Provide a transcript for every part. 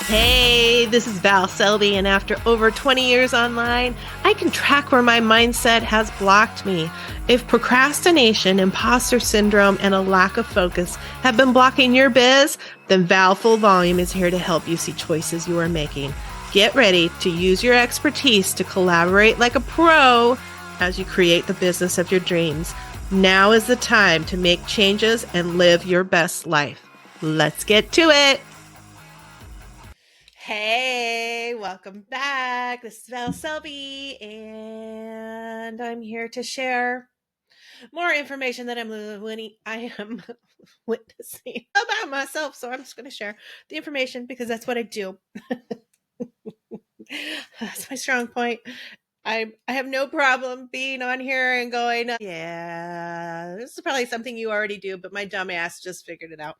Hey, this is Val Selby, and after over 20 years online, I can track where my mindset has blocked me. If procrastination, imposter syndrome, and a lack of focus have been blocking your biz, then Val Full Volume is here to help you see choices you are making. Get ready to use your expertise to collaborate like a pro as you create the business of your dreams. Now is the time to make changes and live your best life. Let's get to it. Hey, welcome back. This is Val Selby, and I'm here to share more information that I am witnessing about myself. So I'm just going to share the information because that's what I do. That's my strong point. I have no problem being on here and going, yeah, this is probably something you already do, but my dumb ass just figured it out.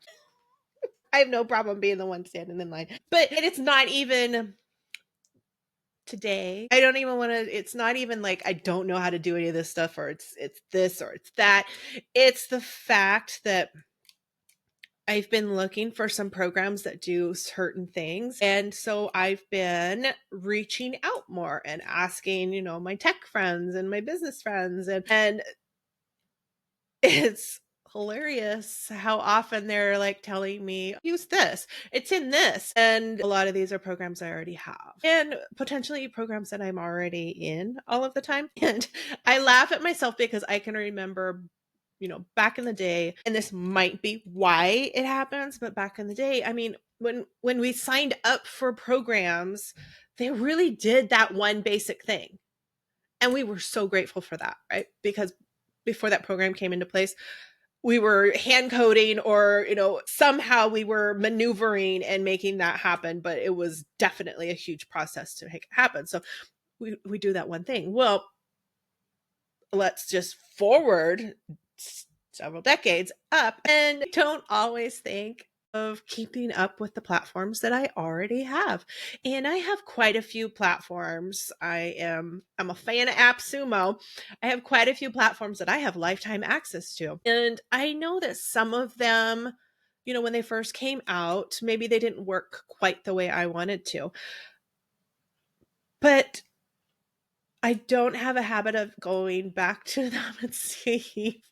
I have no problem being the one standing in line. But it's not even today. I don't even want to, it's not even like I don't know how to do any of this stuff, or it's this or it's that. It's the fact that I've been looking for some programs that do certain things. And so I've been reaching out more and asking, my tech friends and my business friends, and it's hilarious how often they're like telling me, use this, it's in this. And a lot of these are programs I already have, and potentially programs that I'm already in all of the time. And I laugh at myself because I can remember, back in the day, and this might be why it happens, but back in the day, I mean, when we signed up for programs, they really did that one basic thing. And we were so grateful for that, right? Because before that program came into place, we were hand coding, or somehow we were maneuvering and making that happen, but it was definitely a huge process to make it happen. So we do that one thing. Well, let's just forward several decades up, and don't always think of keeping up with the platforms that I already have. And I have quite a few platforms. I'm a fan of AppSumo. I have quite a few platforms that I have lifetime access to. And I know that some of them, when they first came out, maybe they didn't work quite the way I wanted to. But I don't have a habit of going back to them and see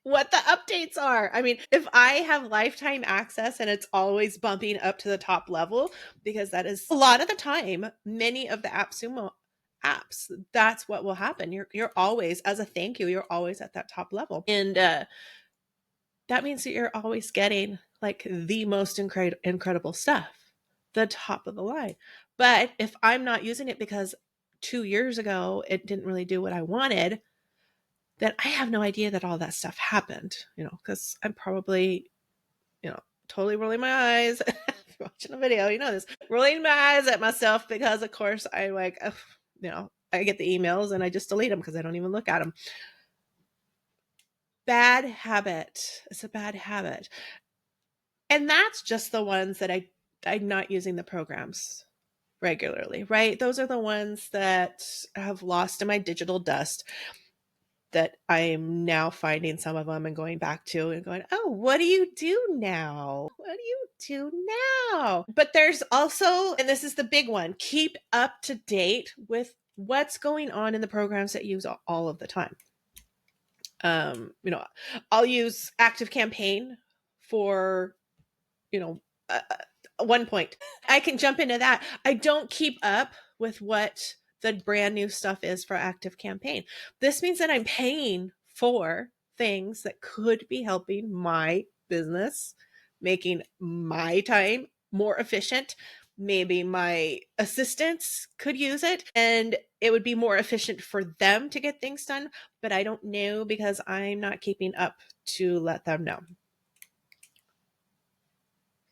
what the updates are. I mean, if I have lifetime access and it's always bumping up to the top level, because that is a lot of the time, many of the AppSumo apps, that's what will happen. You're always, as a thank you, you're always at that top level. And that means that you're always getting like the most incredible stuff, the top of the line. But if I'm not using it because 2 years ago it didn't really do what I wanted, that I have no idea that all that stuff happened, because I'm probably, totally rolling my eyes. Watching a video, this, rolling my eyes at myself because, of course, I like, I get the emails and I just delete them because I don't even look at them. Bad habit. It's a bad habit. And that's just the ones that I'm not using the programs regularly, right? Those are the ones that have lost in my digital dust, that I'm now finding some of them and going back to and going, oh, what do you do now? What do you do now? But there's also, and this is the big one, keep up to date with what's going on in the programs that you use all of the time. I'll use Active Campaign for, one point. I can jump into that. I don't keep up with what the brand new stuff is for Active Campaign. This means that I'm paying for things that could be helping my business, making my time more efficient. Maybe my assistants could use it and it would be more efficient for them to get things done, but I don't know because I'm not keeping up to let them know.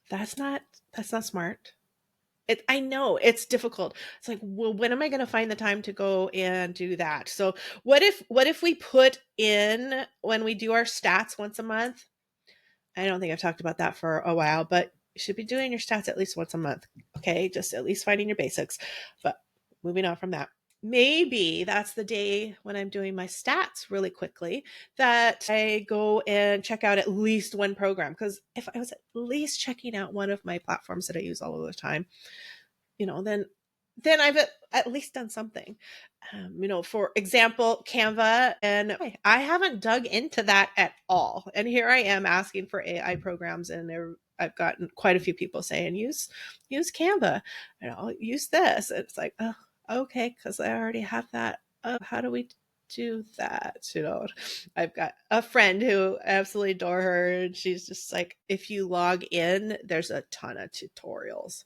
That's not smart. I know it's difficult. It's like, well, when am I going to find the time to go and do that? So what if we put in, when we do our stats once a month? I don't think I've talked about that for a while, but you should be doing your stats at least once a month. Okay. Just at least finding your basics, but moving on from that. maybe that's the day when I'm doing my stats really quickly that I go and check out at least one program. Because if I was at least checking out one of my platforms that I use all of the time, then I've at least done something. For example, Canva, and I haven't dug into that at all. And here I am asking for AI programs, and I've gotten quite a few people saying use Canva, use this. It's like, oh, okay, because I already have that. How do we do that? I've got a friend who I absolutely adore her, and she's just like, if you log in, there's a ton of tutorials.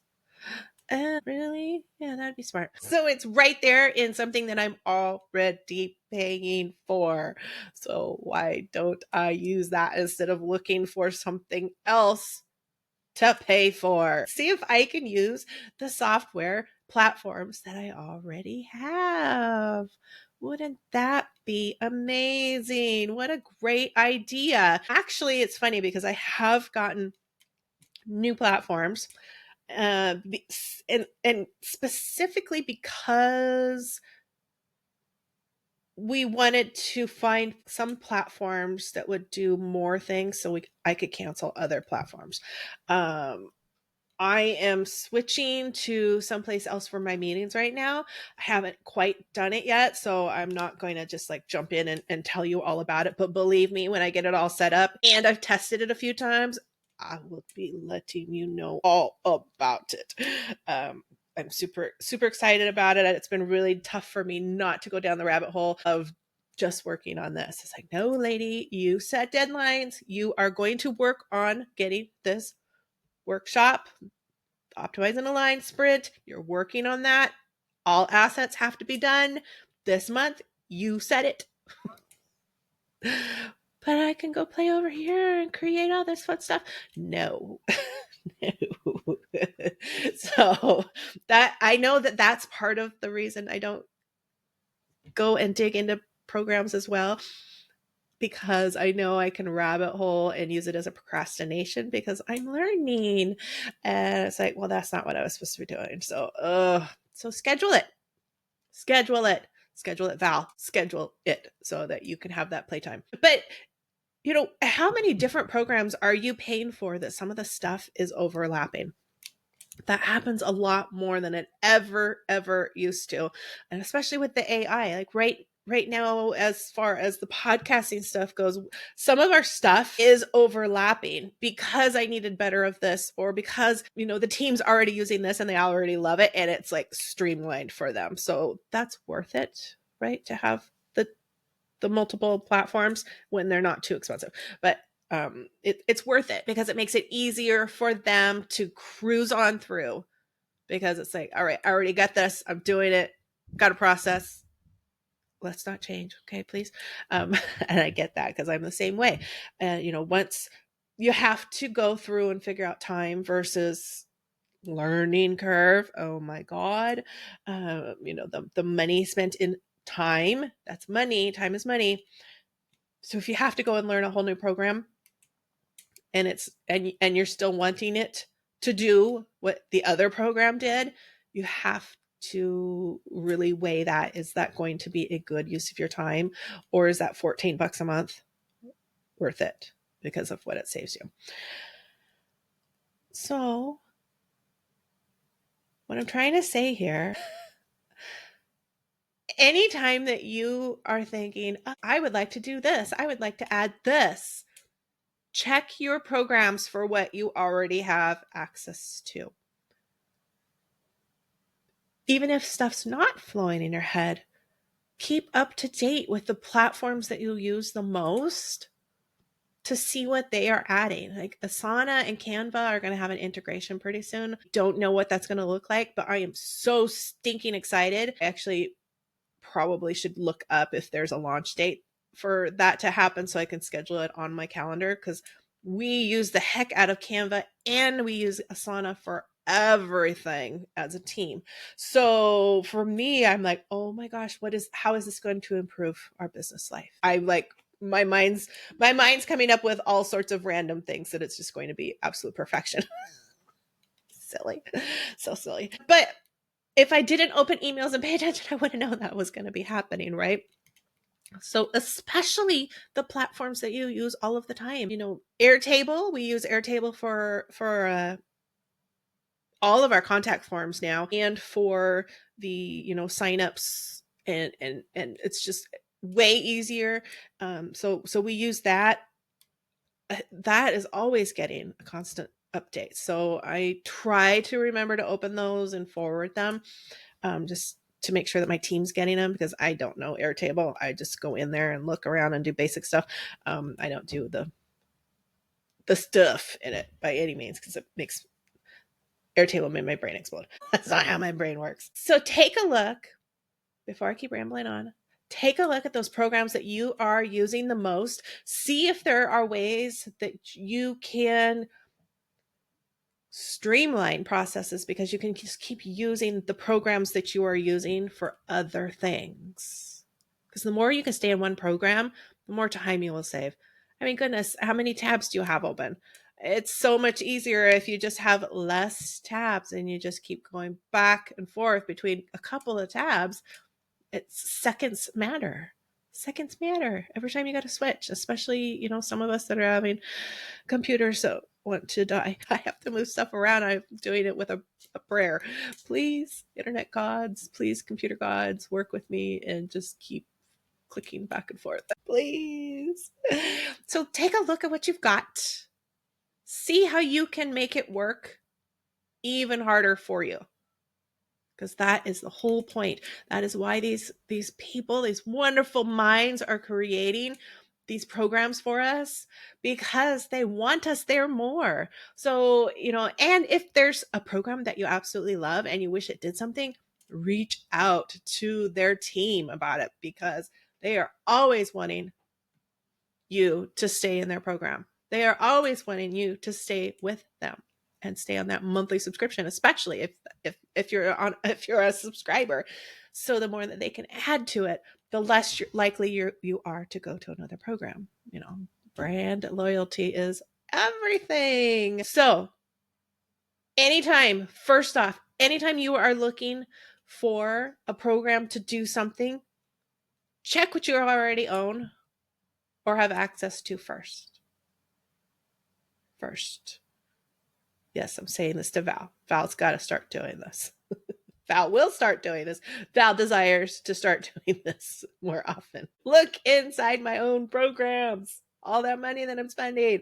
Really? Yeah, that'd be smart. So it's right there in something that I'm already paying for. So why don't I use that instead of looking for something else to pay for? See if I can use the software platforms that I already have. Wouldn't that be amazing? What a great idea. Actually, it's funny because I have gotten new platforms, and specifically because we wanted to find some platforms that would do more things, so I could cancel other platforms. um I am switching to someplace else for my meetings right now. I haven't quite done it yet, so I'm not going to just like jump in and tell you all about it. But believe me, when I get it all set up and I've tested it a few times, I will be letting you know all about it. I'm super, super excited about it. It's been really tough for me not to go down the rabbit hole of just working on this. It's like, no, lady, you set deadlines. You are going to work on getting this workshop, optimize and align sprint. You're working on that. All assets have to be done this month. You said it. But I can go play over here and create all this fun stuff. No. No. So that I know that that's part of the reason I don't go and dig into programs as well, because I know I can rabbit hole and use it as a procrastination because I'm learning. And it's like, well, that's not what I was supposed to be doing. So schedule it. Schedule it. Schedule it, Val. Schedule it so that you can have that playtime. But how many different programs are you paying for that some of the stuff is overlapping? That happens a lot more than it ever used to. And especially with the AI, like right now, as far as the podcasting stuff goes, some of our stuff is overlapping because I needed better of this, or because the team's already using this and they already love it, and it's like streamlined for them. So that's worth it, right, to have the multiple platforms when they're not too expensive. But it's worth it because it makes it easier for them to cruise on through, because it's like, all right, I already got this. I'm doing it. Got a process. Let's not change. Okay, please. And I get that because I'm the same way. And, once you have to go through and figure out time versus learning curve. Oh my God. The money spent in time, that's money. Time is money. So if you have to go and learn a whole new program, and you're still wanting it to do what the other program did, you have to really weigh that. Is that going to be a good use of your time, or is that $14 a month worth it because of what it saves you? So what I'm trying to say here, anytime that you are thinking, oh, I would like to do this, I would like to add this, check your programs for what you already have access to. Even if stuff's not flowing in your head, keep up to date with the platforms that you use the most to see what they are adding. Like Asana and Canva are going to have an integration pretty soon. Don't know what that's going to look like, but I am so stinking excited. I actually probably should look up if there's a launch date for that to happen so I can schedule it on my calendar, because we use the heck out of Canva and we use Asana for everything as a team. So for me, I'm like, oh my gosh, how is this going to improve our business life? I like my mind's coming up with all sorts of random things that it's just going to be absolute perfection. Silly. So silly. But if I didn't open emails and pay attention, I wouldn't know that was going to be happening, right? So especially the platforms that you use all of the time, Airtable, we use Airtable for all of our contact forms now, and for the, signups, and it's just way easier. So we use that. That is always getting a constant update. So I try to remember to open those and forward them, just to make sure that my team's getting them, because I don't know Airtable. I just go in there and look around and do basic stuff. I don't do the stuff in it by any means, because it makes Airtable made my brain explode. That's not how my brain works. So take a look, before I keep rambling on. Take a look at those programs that you are using the most. See if there are ways that you can streamline processes, because you can just keep using the programs that you are using for other things. Because the more you can stay in one program, the more time you will save. I mean, goodness, how many tabs do you have open? It's so much easier if you just have less tabs and you just keep going back and forth between a couple of tabs. It's seconds matter. Seconds matter every time you got to switch, especially, some of us that are having computers that want to die. I have to move stuff around. I'm doing it with a prayer. Please, internet gods, please, computer gods, work with me and just keep clicking back and forth. Please. So take a look at what you've got. See how you can make it work even harder for you, because that is the whole point. That is why these people, these wonderful minds, are creating these programs for us, because they want us there more. So, and if there's a program that you absolutely love and you wish it did something, reach out to their team about it, because they are always wanting you to stay in their program. They are always wanting you to stay with them and stay on that monthly subscription, especially if you're a subscriber. So the more that they can add to it, the less likely you are to go to another program. Brand loyalty is everything. So first off, anytime you are looking for a program to do something, check what you already own or have access to first. Yes, I'm saying this to Val. Val's got to start doing this. Val will start doing this. Val desires to start doing this more often. Look inside my own programs. All that money that I'm spending.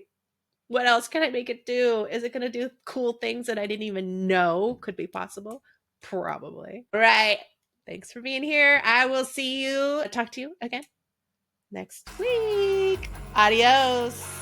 What else can I make it do? Is it going to do cool things that I didn't even know could be possible? Probably. All right. Thanks for being here. I will talk to you again next week. Adios.